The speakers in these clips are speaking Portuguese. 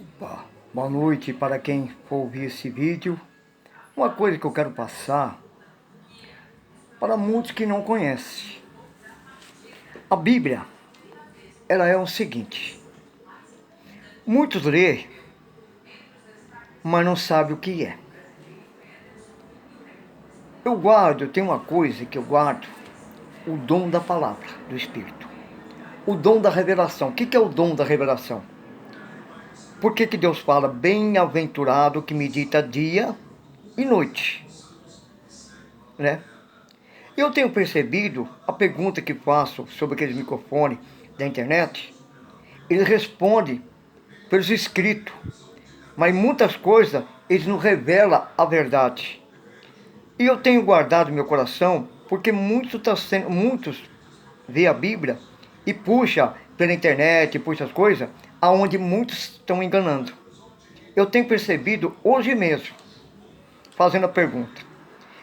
Opa, boa noite para quem for ouvir esse vídeo. Uma coisa que eu quero passar para muitos que não conhecem. A Bíblia, ela é o seguinte. Muitos lê, mas não sabem o que é. Eu tenho uma coisa que eu guardo, o dom da palavra do Espírito. O dom da revelação. O que é o dom da revelação? Por que Deus fala, bem-aventurado que medita dia e noite, né? Eu tenho percebido a pergunta que faço sobre aqueles microfones da internet, ele responde pelos escritos, mas muitas coisas eles não revelam a verdade. E eu tenho guardado no meu coração, porque muitos vê a Bíblia e puxa pela internet, puxa as coisas, aonde muitos estão enganando. Eu tenho percebido hoje mesmo, fazendo a pergunta.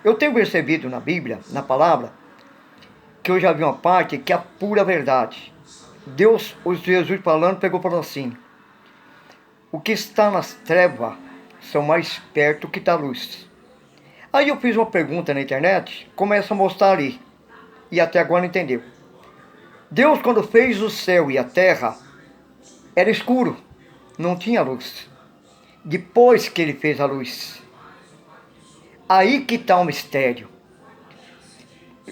Eu tenho percebido na Bíblia, na palavra, que eu já vi uma parte que é a pura verdade. Deus, o Jesus falando assim: o que está nas trevas são mais perto que está a luz. Aí eu fiz uma pergunta na internet, começa a mostrar ali, e até agora não entendeu. Deus, quando fez o céu e a terra, era escuro, não tinha luz. Depois que ele fez a luz, aí que está o mistério.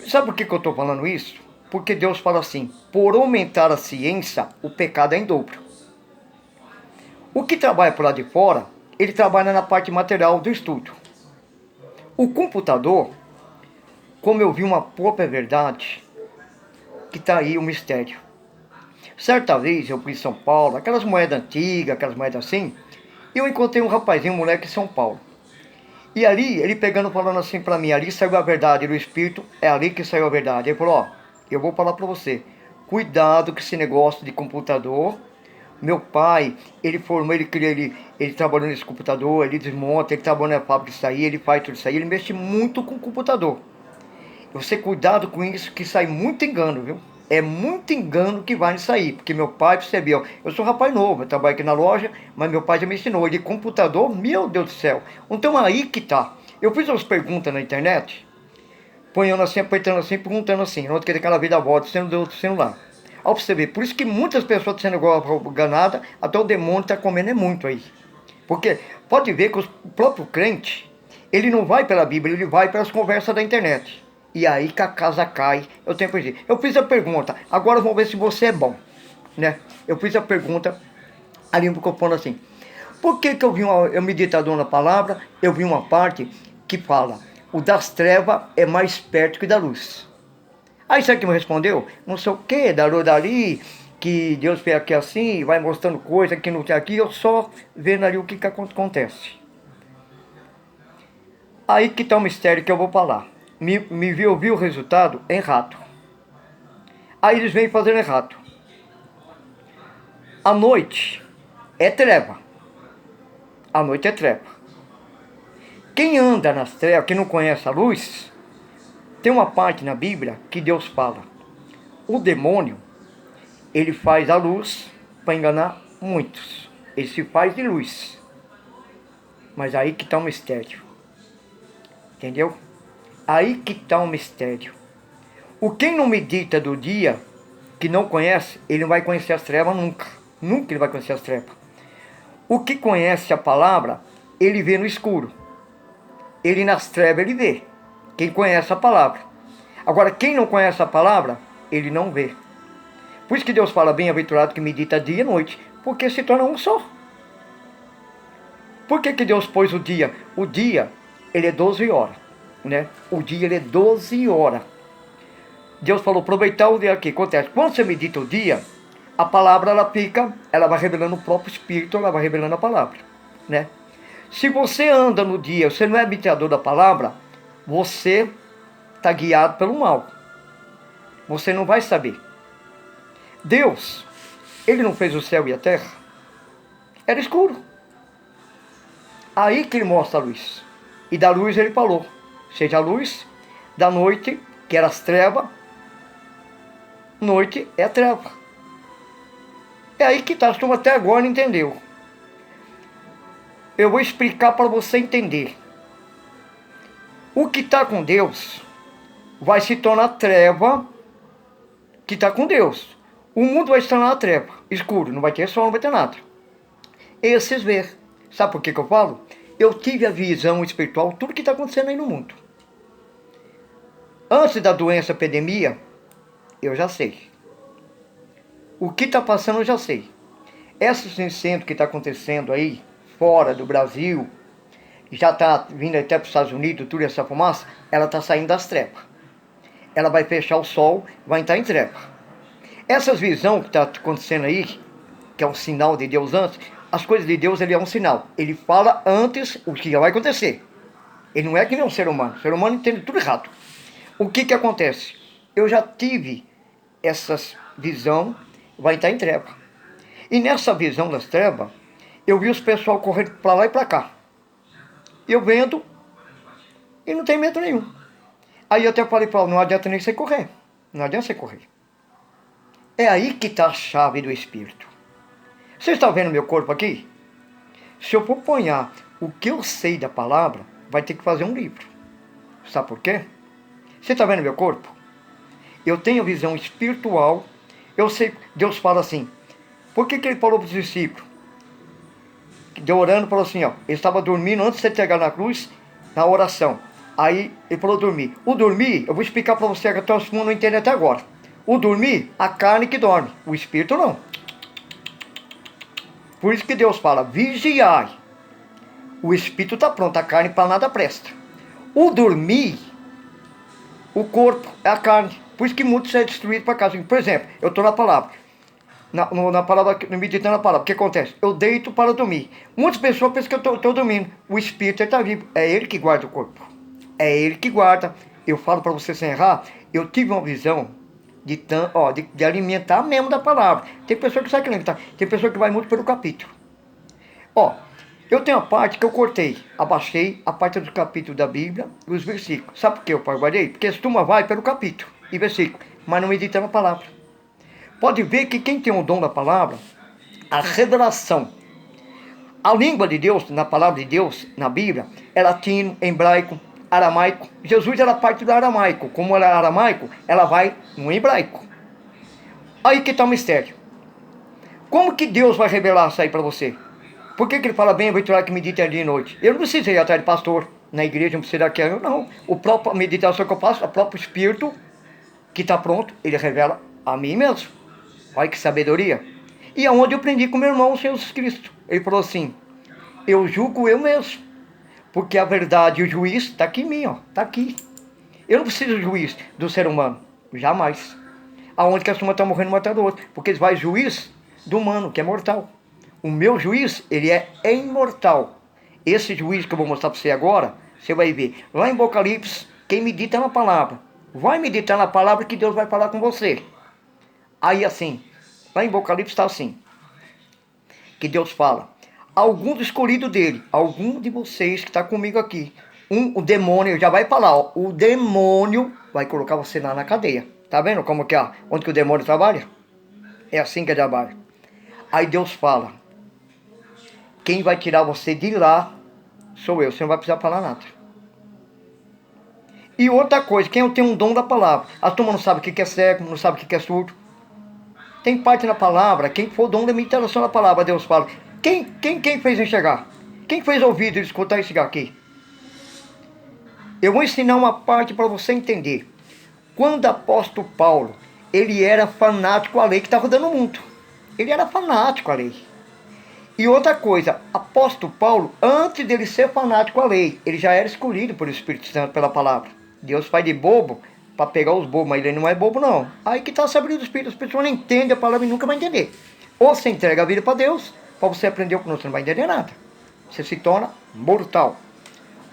Sabe por que eu estou falando isso? Porque Deus fala assim: por aumentar a ciência, o pecado é em dobro. O que trabalha por lá de fora, ele trabalha na parte material do estudo. O computador, como eu vi uma própria verdade, que está aí o mistério. Certa vez eu fui em São Paulo, aquelas moedas antigas, aquelas moedas assim, e eu encontrei um rapazinho, um moleque em São Paulo. E ali, ele pegando, falando assim pra mim, ali saiu a verdade do Espírito, é ali que saiu a verdade. Ele falou, ó, eu vou falar pra você, cuidado com esse negócio de computador. Meu pai, ele formou, ele trabalhou nesse computador, ele desmonta, ele trabalha na fábrica disso aí, ele faz tudo isso aí, ele mexe muito com o computador. Você cuidado com isso, que sai muito engano, viu? É muito engano que vai nisso aí, porque meu pai percebeu. Eu sou um rapaz novo, eu trabalho aqui na loja, mas meu pai já me ensinou. Ele computador, meu Deus do céu. Então aí que tá. Eu fiz umas perguntas na internet, ponhando assim, apertando assim, perguntando assim, não queria aquela vida volta, sendo do outro celular. Ao perceber, por isso que muitas pessoas estão sendo enganadas, até o demônio está comendo é muito aí. Porque pode ver que o próprio crente, ele não vai pela Bíblia, ele vai pelas conversas da internet. E aí que a casa cai. Eu fiz a pergunta, agora vamos ver se você é bom, né? Eu fiz a pergunta ali no microfone assim: por que eu meditador na palavra, eu vi uma parte que fala: o das trevas é mais perto que da luz. Aí sabe que me respondeu? Não sei o que, dali, que Deus fez aqui assim, vai mostrando coisa que não tem aqui, eu só vendo ali o que acontece. Aí que está o mistério que eu vou falar. Eu vi o resultado errado. Aí eles vêm fazendo errado. A noite é treva. A noite é treva. Quem anda nas trevas, quem não conhece a luz, tem uma parte na Bíblia que Deus fala: o demônio, ele faz a luz para enganar muitos. Ele se faz de luz. Mas aí que está o mistério. Entendeu? Aí que está o mistério. O quem não medita do dia, que não conhece, ele não vai conhecer as trevas nunca. Nunca ele vai conhecer as trevas. O que conhece a palavra, ele vê no escuro. Ele nas trevas, ele vê. Quem conhece a palavra. Agora, quem não conhece a palavra, ele não vê. Por isso que Deus fala, bem-aventurado que medita dia e noite, porque se torna um só. Por que Deus pôs o dia? O dia, ele é 12 horas, né? O dia, ele é 12 horas. Deus falou, aproveitar o dia aqui. Acontece, quando você medita o dia, a palavra, ela vai revelando o próprio Espírito, ela vai revelando a palavra, né? Se você anda no dia, você não é meditador da palavra, você está guiado pelo mal. Você não vai saber. Deus, ele não fez o céu e a terra? Era escuro. Aí que ele mostra a luz. E da luz ele falou, seja a luz da noite, que era as trevas, noite é a treva. É aí que está, a turma até agora não entendeu. Eu vou explicar para você entender. O que está com Deus vai se tornar treva que está com Deus. O mundo vai se tornar treva, escuro, não vai ter sol, não vai ter nada. Esses ver. Sabe por que eu falo? Eu tive a visão espiritual, tudo que está acontecendo aí no mundo. Antes da doença, epidemia, eu já sei. O que está passando eu já sei. Esses incêndios que está acontecendo aí, fora do Brasil, já está vindo até para os Estados Unidos, tudo essa fumaça, ela está saindo das trevas. Ela vai fechar o sol, vai entrar em treva. Essas visões que está acontecendo aí, que é um sinal de Deus antes, as coisas de Deus, ele é um sinal. Ele fala antes o que já vai acontecer. Ele não é que nem um ser humano. O ser humano entende tudo errado. O que acontece? Eu já tive essas visões, vai entrar em treva. E nessa visão das trevas, eu vi os pessoal correndo para lá e para cá. Eu vendo e não tem medo nenhum. Aí eu até falei para ela, não adianta nem você correr. Não adianta você correr. É aí que está a chave do Espírito. Você está vendo meu corpo aqui? Se eu for ponhar o que eu sei da palavra, vai ter que fazer um livro. Sabe por quê? Você está vendo meu corpo? Eu tenho visão espiritual. Eu sei, Deus fala assim. Por que ele falou para os discípulos? Deu orando, falou assim, ó. Ele estava dormindo antes de você chegar na cruz, na oração. Aí ele falou dormir. O dormir, eu vou explicar para você que todo mundo não entende até agora. O dormir, a carne que dorme. O espírito não. Por isso que Deus fala, vigiai. O espírito está pronto, a carne para nada presta. O dormir, o corpo é a carne. Por isso que muitos é destruído para casa. Por exemplo, eu estou na palavra. Na palavra, meditando na palavra. O que acontece? Eu deito para dormir. Muitas pessoas pensam que eu estou dormindo. O espírito está vivo. É ele que guarda o corpo. É ele que guarda. Eu falo para você sem errar. Eu tive uma visão de alimentar mesmo da palavra. Tem pessoa que sabe alimentar. Tem pessoa que vai muito pelo capítulo. Eu tenho a parte que eu cortei. Abaixei a parte do capítulo da Bíblia e os versículos. Sabe por que eu guardei? Porque a turma vai pelo capítulo e versículo. Mas não medita na palavra. Pode ver que quem tem o dom da palavra, a revelação, a língua de Deus, na palavra de Deus, na Bíblia, é latino, hebraico, aramaico. Jesus era parte do aramaico. Como ela é aramaico, ela vai no hebraico. Aí que está o mistério. Como que Deus vai revelar isso aí para você? Por que ele fala bem-aventurado que medita dia e noite? Eu não preciso ir atrás de pastor na igreja, não preciso aqui, não. O próprio meditação que eu faço, o próprio Espírito que está pronto, ele revela a mim mesmo. Olha que sabedoria. E aonde eu aprendi com meu irmão, o Senhor Jesus Cristo. Ele falou assim, eu julgo eu mesmo. Porque a verdade e o juiz está aqui em mim, ó. Está aqui. Eu não preciso do juiz do ser humano. Jamais. Aonde que a turma está morrendo matando o outro. Porque eles vai juiz do humano, que é mortal. O meu juiz, ele é imortal. Esse juiz que eu vou mostrar para você agora, você vai ver. Lá em Apocalipse, quem medita na palavra. Vai meditar na palavra que Deus vai falar com você. Aí assim, lá em Apocalipse está assim. Que Deus fala. Algum escolhido dele, algum de vocês que está comigo aqui. O demônio, já vai falar, ó. O demônio vai colocar você lá na cadeia. Tá vendo como que é? Onde que o demônio trabalha? É assim que ele trabalha. Aí Deus fala. Quem vai tirar você de lá sou eu. Você não vai precisar falar nada. E outra coisa, quem tem um dom da palavra. A turma não sabe o que é cego, não sabe o que é surdo. Tem parte na palavra, quem for o dom da meditação da palavra, Deus fala. Quem fez enxergar? Quem fez ouvido e escutar esse aqui? Eu vou ensinar uma parte para você entender. Quando o apóstolo Paulo, ele era fanático à lei que estava dando o mundo. Ele era fanático à lei. E outra coisa, apóstolo Paulo, antes dele ser fanático à lei, ele já era escolhido pelo Espírito Santo, pela palavra. Deus faz de bobo para pegar os bobos, mas ele não é bobo não. Aí que está a sabedoria do Espírito, as pessoas não entendem a palavra e nunca vão entender. Ou você entrega a vida para Deus, para você aprender o que você não vai entender nada. Você se torna mortal.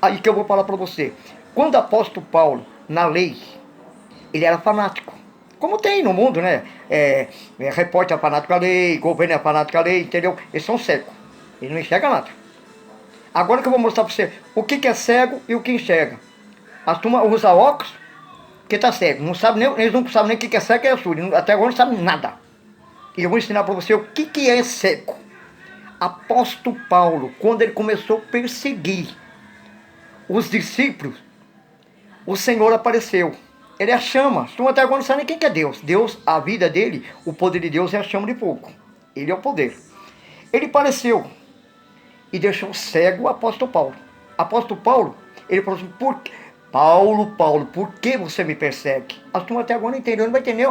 Aí que eu vou falar para você. Quando o apóstolo Paulo, na lei, ele era fanático. Como tem no mundo, né? Repórter é fanático à lei, governo é fanático à lei, entendeu? Eles são cegos. Eles não enxergam nada. Agora que eu vou mostrar para você o que é cego e o que enxerga. A turma usa óculos, que está cego. Não sabe nem, eles não sabem nem o que é cego e é surdo. Até agora não sabem nada. E eu vou ensinar para você o que é cego. Apóstolo Paulo, quando ele começou a perseguir os discípulos, o Senhor apareceu. Ele é a chama. Tu até agora não sabe nem quem que é Deus. Deus, a vida dele, o poder de Deus é a chama de fogo. Ele é o poder. Ele apareceu e deixou cego o apóstolo Paulo. Apóstolo Paulo, ele falou assim, Paulo, por que você me persegue? A turma até agora não entendeu, não vai entender.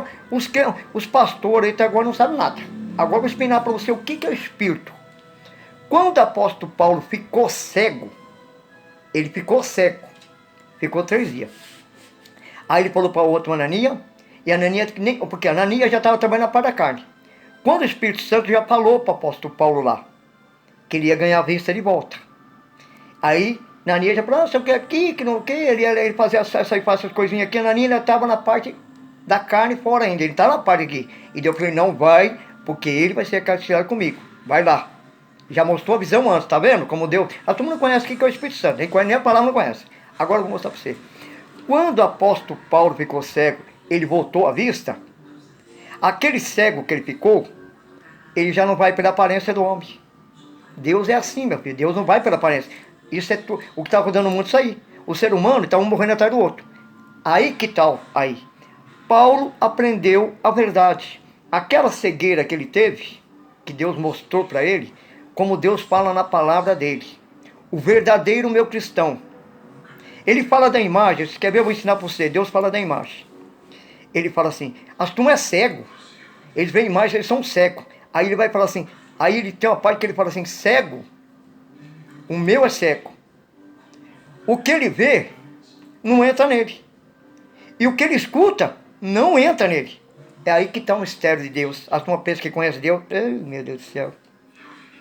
Os pastores até agora não sabem nada. Agora eu vou explicar para você o que é o Espírito. Quando o apóstolo Paulo ficou cego, ele ficou cego. Ficou 3 dias. Aí ele falou para o outro Ananias, e Ananias, porque Ananias já estava trabalhando na parte da carne. Quando o Espírito Santo já falou para o apóstolo Paulo lá, que ele ia ganhar a vista de volta. Aí Ananias já falou, você quer aqui, que não quer, ele fazia essas coisinhas aqui. Ananias ainda estava na parte da carne fora ainda, ele estava na parte aqui. E eu falei, não vai, porque ele vai ser castigado comigo, vai lá. Já mostrou a visão antes, tá vendo? Como Deus. A turma não conhece o que é o Espírito Santo, nem a palavra não conhece. Agora eu vou mostrar para você. Quando o apóstolo Paulo ficou cego, ele voltou à vista. Aquele cego que ele ficou, ele já não vai pela aparência do homem. Deus é assim, meu filho. Deus não vai pela aparência. Isso é o que está rodando no mundo, isso aí. O ser humano está um morrendo atrás do outro. Aí que tal? Aí. Paulo aprendeu a verdade. Aquela cegueira que ele teve, que Deus mostrou para ele, como Deus fala na palavra dele. O verdadeiro meu cristão. Ele fala da imagem, se quer ver, eu vou ensinar para você. Deus fala da imagem. Ele fala assim, as turmas é cego. Eles veem imagem, eles são cegos. Aí ele vai falar assim, aí ele tem uma parte que ele fala assim, cego, o meu é cego. O que ele vê, não entra nele. E o que ele escuta, não entra nele. É aí que está o mistério de Deus. As turmas pensam que conhece Deus, ai, meu Deus do céu.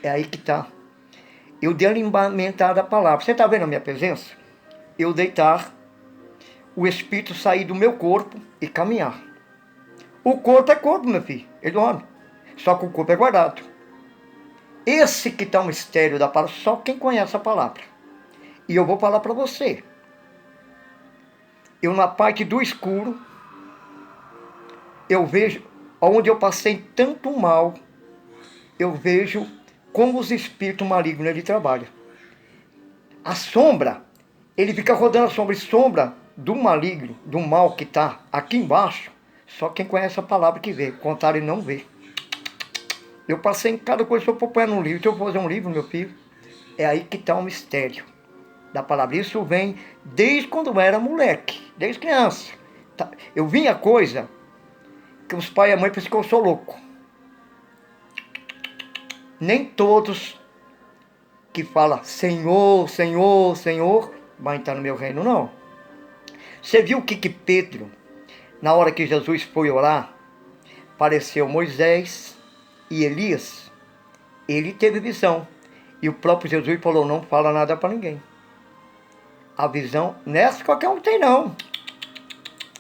É aí que está. Eu dei alimentar da palavra. Você está vendo a minha presença? Eu deitar, o Espírito sair do meu corpo e caminhar. O corpo é corpo, meu filho. Ele dorme. Só que o corpo é guardado. Esse que está o mistério da palavra, só quem conhece a palavra. E eu vou falar para você. Eu na parte do escuro, eu vejo, onde eu passei tanto mal, eu vejo como os espíritos malignos ele trabalham. A sombra, ele fica rodando a sombra, e sombra do maligno, do mal que está aqui embaixo, só quem conhece a palavra que vê, contrário não vê. Eu passei em cada coisa, se eu for pôr num livro, se eu for fazer um livro, meu filho, é aí que está o mistério da palavra. Isso vem desde quando eu era moleque, desde criança. Eu vinha coisa que os pais e a mãe pensam que eu sou louco. Nem todos que falam Senhor, Senhor, Senhor, vai entrar no meu reino, não. Você viu o que Pedro, na hora que Jesus foi orar, apareceu Moisés e Elias? Ele teve visão. E o próprio Jesus falou, não fala nada para ninguém. A visão, nessa qualquer um tem não.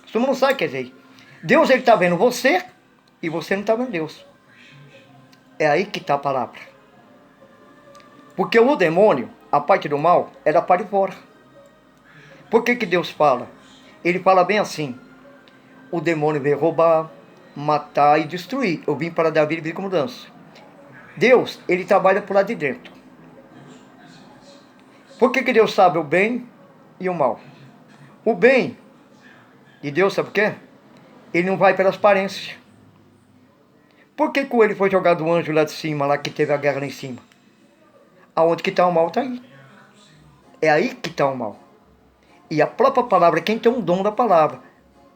Você não sabe o que dizer. Deus ele está vendo você e você não está vendo Deus. É aí que está a palavra. Porque o demônio, a parte do mal, é da parte de fora. Por que Deus fala? Ele fala bem assim. O demônio veio roubar, matar e destruir. Eu vim para dar vida e vida com mudança. Deus, ele trabalha por lá de dentro. Por que Deus sabe o bem e o mal? O bem de Deus, sabe o quê? Ele não vai pelas aparências. Por que ele foi jogado o anjo lá de cima, lá que teve a guerra lá em cima? Aonde que está o mal, está aí. É aí que está o mal. E a própria palavra, quem tem um dom da palavra,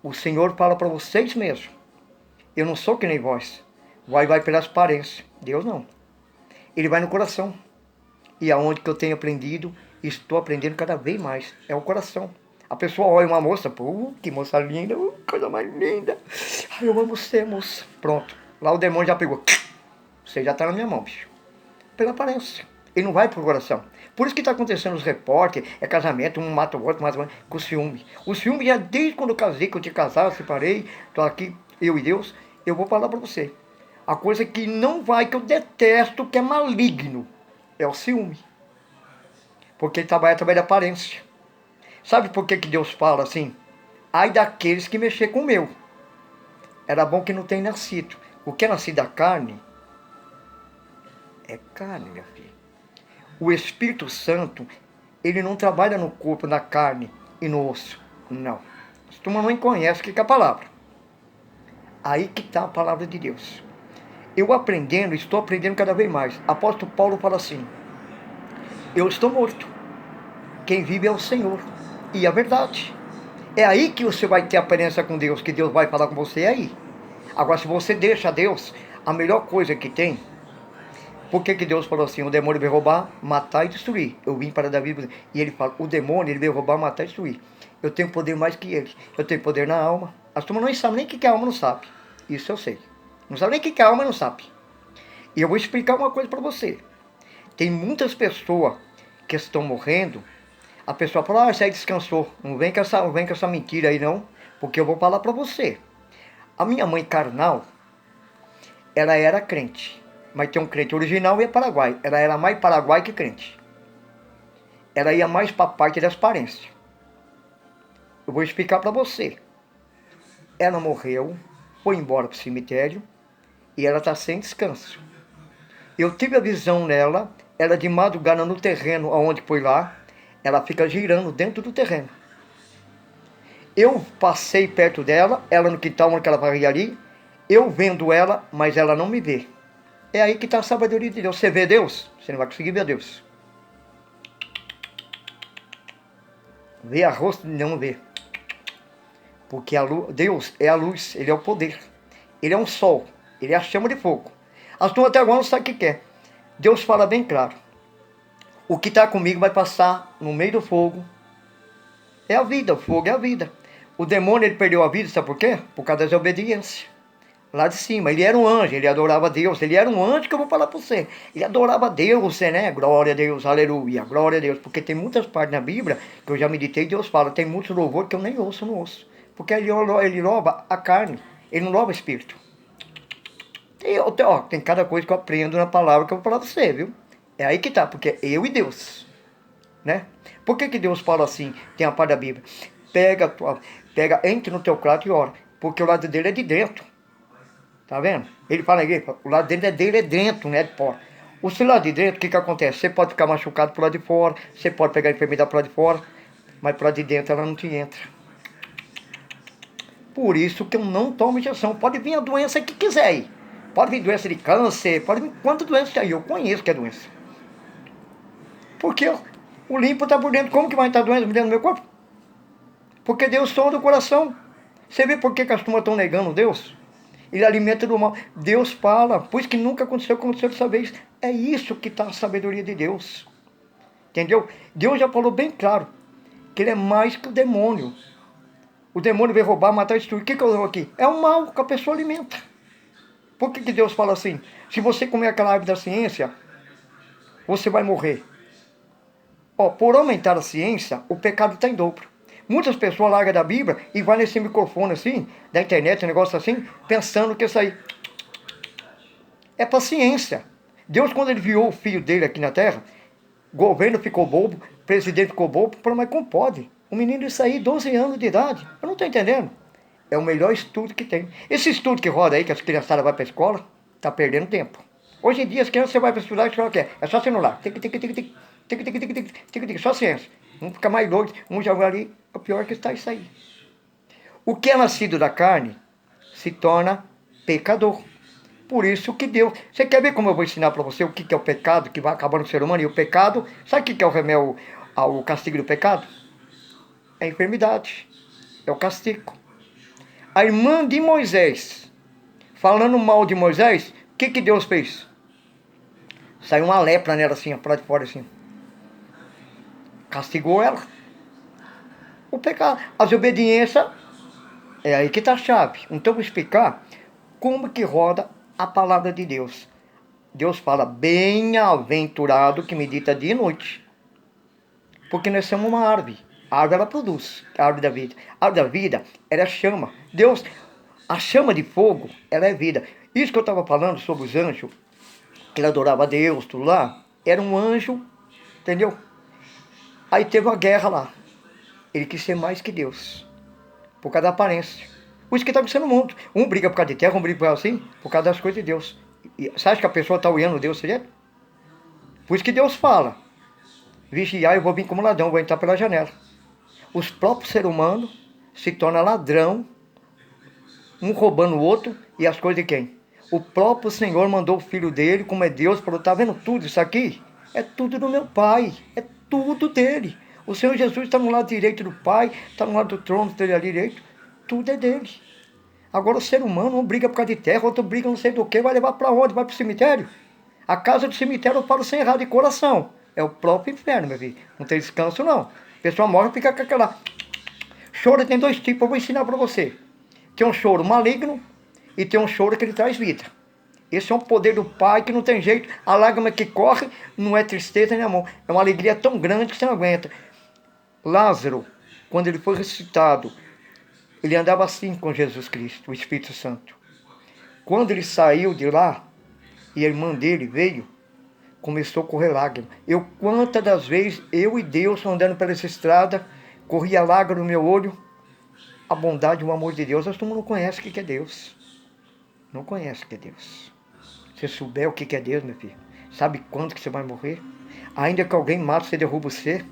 o Senhor fala para vocês mesmo. Eu não sou que nem vós. Vai pelas aparências. Deus não. Ele vai no coração. E aonde que eu tenho aprendido, estou aprendendo cada vez mais. É o coração. A pessoa olha uma moça, pô, que moça linda, coisa mais linda. Ai, eu amo você, moça. Pronto. Lá o demônio já pegou. Você já está na minha mão, bicho. Pela aparência. Ele não vai pro coração. Por isso que está acontecendo os repórteres, é casamento, um mata o outro, com ciúme. O ciúme já desde quando eu casei, que eu tinha casado, eu separei, estou aqui, eu e Deus, eu vou falar para você. A coisa que não vai, que eu detesto, que é maligno, é o ciúme. Porque ele trabalha através da aparência. Sabe por que Deus fala assim? Ai daqueles que mexer com o meu. Era bom que não tenha nascido. O que é nascido da carne É carne, minha filha. O Espírito Santo, ele não trabalha no corpo, na carne e no osso. Não. As turmas não conhecem o que é a palavra. Aí que está a palavra de Deus. Eu aprendendo, estou aprendendo cada vez mais. Apóstolo Paulo fala assim: eu estou morto. Quem vive é o Senhor. E é verdade. É aí que você vai ter a aparência com Deus, que Deus vai falar com você, é aí. Agora, se você deixa Deus, a melhor coisa que tem, por que Deus falou assim: o demônio veio roubar, matar e destruir? Eu vim para Davi, e ele fala: o demônio, ele veio roubar, matar e destruir. Eu tenho poder mais que ele. Eu tenho poder na alma. As turmas não sabem nem o que é alma, não sabe. Isso eu sei. Não sabe nem o que é alma, não sabe. E eu vou explicar uma coisa para você. Tem muitas pessoas que estão morrendo. A pessoa fala: você aí descansou. Não vem com essa mentira aí não, porque eu vou falar para você. A minha mãe carnal, ela era crente. Mas tem um crente original e é Paraguai. Ela era mais Paraguai que crente. Ela ia mais para a parte das aparências. Eu vou explicar para você. Ela morreu, foi embora para o cemitério e ela está sem descanso. Eu tive a visão nela, ela de madrugada no terreno aonde foi lá, ela fica girando dentro do terreno. Eu passei perto dela, ela no quintal onde ela varria ali, eu vendo ela, mas ela não me vê. É aí que está a sabedoria de Deus. Você vê Deus? Você não vai conseguir ver Deus. Ver a rosto, não vê. Porque Deus é a luz, Ele é o poder. Ele é um sol, Ele é a chama de fogo. As turmas até agora não sabem o que é. Deus fala bem claro: o que está comigo vai passar no meio do fogo. É a vida, o fogo é a vida. O demônio, ele perdeu a vida, sabe por quê? Por causa da desobediência. Lá de cima, ele era um anjo, ele adorava Deus. Ele era um anjo que eu vou falar para você. Ele adorava Deus, né? Glória a Deus, aleluia, glória a Deus. Porque tem muitas partes na Bíblia que eu já meditei, Deus fala, tem muitos louvores que eu nem ouço, não ouço. Porque ele rouba a carne, ele não rouba o espírito. Tem cada coisa que eu aprendo na palavra que eu vou falar para você, viu? É aí que tá, porque é eu e Deus, né? Por que Deus fala assim, tem a parte da Bíblia? Entre no teu quarto e ora, porque o lado dele é de dentro. Tá vendo? Ele fala aqui, o lado dele é dentro, não é de fora. O seu lado de dentro, o que acontece? Você pode ficar machucado pro lado de fora, você pode pegar a enfermidade pro lado de fora, mas pro lado de dentro ela não te entra. Por isso que eu não tomo injeção. Pode vir a doença que quiser aí. Pode vir doença de câncer, pode vir quanta doença aí. Eu conheço que é doença. Porque o limpo está por dentro. Como que vai estar doença dentro do meu corpo? Porque Deus sonda o coração. Você vê por que as turmas estão negando Deus? Ele alimenta do mal. Deus fala, pois que nunca aconteceu dessa vez. É isso que está a sabedoria de Deus. Entendeu? Deus já falou bem claro que ele é mais que o demônio. O demônio veio roubar, matar e destruir. O que eu dou aqui? É o mal que a pessoa alimenta. Por que Deus fala assim? Se você comer aquela árvore da ciência, você vai morrer. Por aumentar a ciência, o pecado está em dobro. Muitas pessoas largam da Bíblia e vai nesse microfone assim, da internet, um negócio assim, pensando que isso aí é para ciência. Deus, quando ele enviou o filho dele aqui na terra, o governo ficou bobo, o presidente ficou bobo, falou, mas como pode? Um menino isso aí, 12 anos de idade, eu não estou entendendo. É o melhor estudo que tem. Esse estudo que roda aí, que as criançadas vão para a escola, está perdendo tempo. Hoje em dia, as crianças, você vai para estudar, o que é? É só celular. Só ciência. Um fica mais doido, um já vai ali. O pior é que está isso aí. O que é nascido da carne se torna pecador. Por isso que Deus... Você quer ver como eu vou ensinar para você o que é o pecado que vai acabar no ser humano? E o pecado... Sabe o que é o remédio ao castigo do pecado? É a enfermidade. É o castigo. A irmã de Moisés, falando mal de Moisés, o que Deus fez? Saiu uma lepra nela assim, para de fora assim. Castigou ela. O pecado, a desobediência, é aí que está a chave. Então eu vou explicar como que roda a palavra de Deus. Deus fala, bem-aventurado que medita dia e noite. Porque nós somos uma árvore. A árvore ela produz, a árvore da vida. A árvore da vida, ela é chama. Deus, a chama de fogo, ela é vida. Isso que eu estava falando sobre os anjos, que ele adorava a Deus, tudo lá, era um anjo, entendeu? Aí teve uma guerra lá. Ele quis ser mais que Deus, por causa da aparência. Por isso que está acontecendo no mundo. Um briga por causa de terra, um briga por causa assim, por causa das coisas de Deus. E você acha que a pessoa está olhando Deus direto? Por isso que Deus fala, vigiar, eu vou vir como ladrão, vou entrar pela janela. Os próprios seres humanos se tornam ladrão, um roubando o outro, e as coisas de quem? O próprio Senhor mandou o Filho dele, como é Deus, falou, tá vendo tudo isso aqui? É tudo do meu Pai, é tudo dele. O Senhor Jesus está no lado direito do Pai, está no lado do trono dele ali direito, tudo é dele. Agora o ser humano, um briga por causa de terra, outro briga não sei do que, vai levar para onde? Vai para o cemitério? A casa do cemitério eu falo sem errar de coração. É o próprio inferno, meu filho. Não tem descanso, não. A pessoa morre e fica com aquela... Choro tem dois tipos, eu vou ensinar para você. Tem um choro maligno e tem um choro que ele traz vida. Esse é um poder do Pai que não tem jeito. A lágrima que corre não é tristeza nem amor. É uma alegria tão grande que você não aguenta. Lázaro, quando ele foi ressuscitado, ele andava assim com Jesus Cristo, o Espírito Santo. Quando ele saiu de lá, e a irmã dele veio, começou a correr lágrima. Quantas das vezes, eu e Deus, andando pela essa estrada, corria lágrima no meu olho, a bondade e o amor de Deus. Nós todo mundo não conhece o que é Deus. Não conhece o que é Deus. Se você souber o que é Deus, meu filho, sabe quando que você vai morrer? Ainda que alguém mate, você derruba você.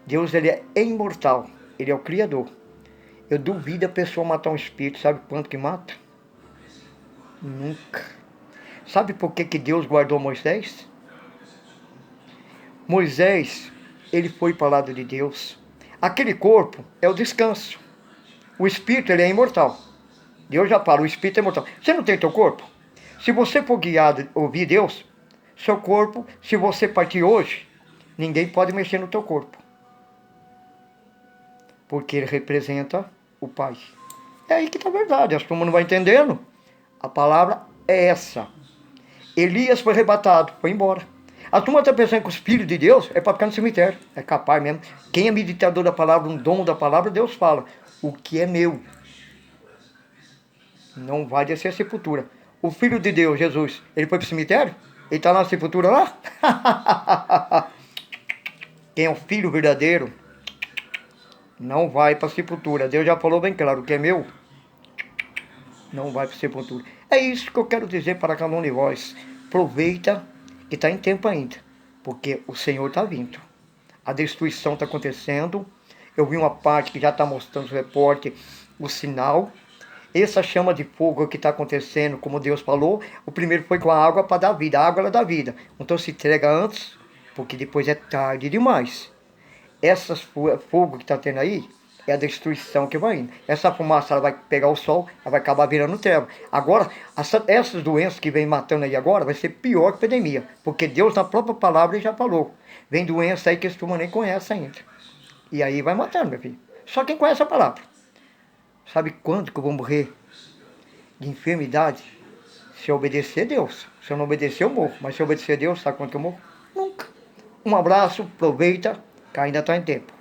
Deus, ele é imortal. Ele é o Criador. Eu duvido a pessoa matar um espírito. Sabe quanto que mata? Nunca. Sabe por que Deus guardou Moisés? Moisés, ele foi para o lado de Deus. Aquele corpo é o descanso. O espírito, ele é imortal. Deus já fala, o espírito é imortal. Você não tem teu corpo? Se você for guiado a ouvir Deus, seu corpo, se você partir hoje, ninguém pode mexer no teu corpo. Porque ele representa o Pai. É aí que está a verdade. Acho que todo mundo vai entendendo. A palavra é essa. Elias foi arrebatado, foi embora. A turma está pensando que os filhos de Deus é para ficar no cemitério. É capaz mesmo. Quem é meditador da palavra, um dom da palavra, Deus fala. O que é meu não vai descer a sepultura. O Filho de Deus, Jesus, ele foi para o cemitério? Ele está na sepultura lá? Quem é o Filho verdadeiro não vai para a sepultura. Deus já falou bem claro, o que é meu não vai para a sepultura. É isso que eu quero dizer para cada um de vós. Aproveita que está em tempo ainda, porque o Senhor está vindo. A destruição está acontecendo. Eu vi uma parte que já está mostrando o repórter, o sinal. Essa chama de fogo que está acontecendo, como Deus falou, o primeiro foi com a água para dar vida. A água ela dá vida. Então se entrega antes, porque depois é tarde demais. Essas fogo que está tendo aí, é a destruição que vai indo. Essa fumaça ela vai pegar o sol, ela vai acabar virando treva. Agora, essas doenças que vem matando aí agora, vai ser pior que epidemia. Porque Deus, na própria palavra, já falou. Vem doença aí que a turma nem conhece ainda. E aí vai matando, meu filho. Só quem conhece a palavra. Sabe quando que eu vou morrer de enfermidade? Se eu obedecer a Deus. Se eu não obedecer, eu morro. Mas se eu obedecer a Deus, sabe quando que eu morro? Nunca. Um abraço, aproveita, que ainda está em tempo.